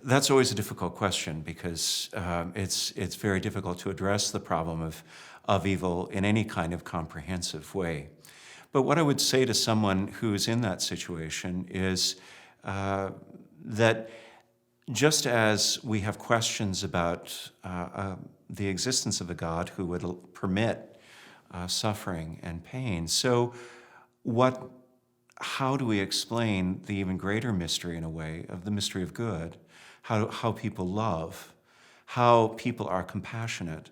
That's always a difficult question because it's very difficult to address the problem of evil in any kind of comprehensive way. But what I would say to someone who's in that situation is that just as we have questions about the existence of a God who would permit suffering and pain, so how do we explain the even greater mystery, in a way, of the mystery of good? How people love, how people are compassionate,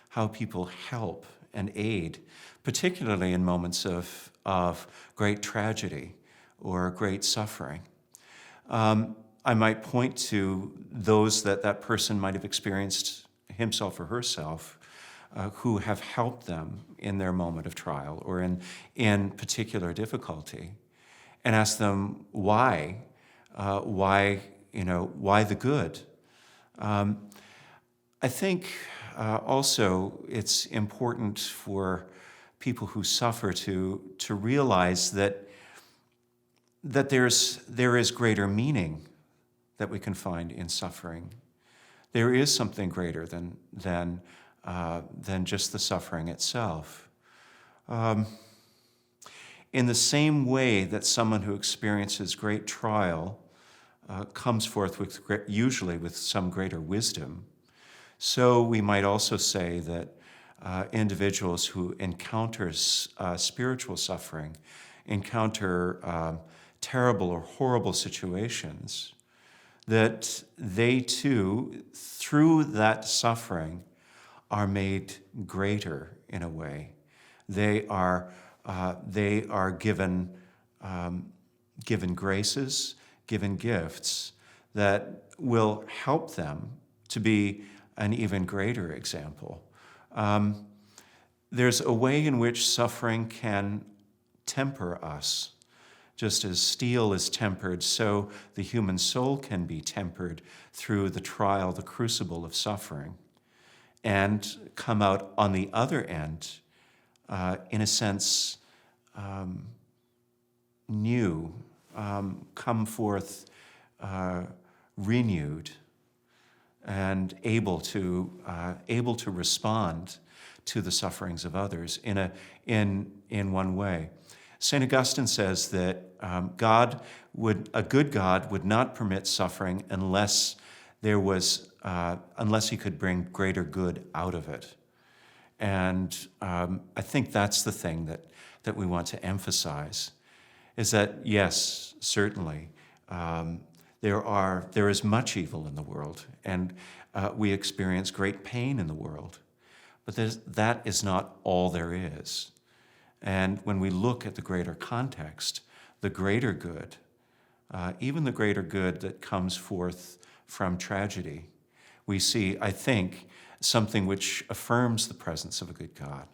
how people help and aid, particularly in moments of great tragedy or great suffering. I might point to those that person might have experienced himself or herself who have helped them in their moment of trial or in particular difficulty, and ask them why the good. I think also it's important for people who suffer to realize that there is greater meaning that we can find in suffering. There is something greater than just the suffering itself. In the same way that someone who experiences great trial comes forth usually with some greater wisdom, so we might also say that individuals who encounter spiritual suffering, encounter terrible or horrible situations, that they too, through that suffering, are made greater in a way. They are given graces, given gifts that will help them to be an even greater example. There's a way in which suffering can temper us. Just as steel is tempered, so the human soul can be tempered through the trial, the crucible of suffering, and come out on the other end, in a sense, new, come forth renewed, and able to respond to the sufferings of others in one way. St. Augustine says that a good God would not permit suffering unless he could bring greater good out of it. And I think that's the thing that we want to emphasize, is that yes, certainly, there is much evil in the world, and we experience great pain in the world, but that is not all there is. And when we look at the greater context, the greater good, even the greater good that comes forth from tragedy, we see, I think, something which affirms the presence of a good God.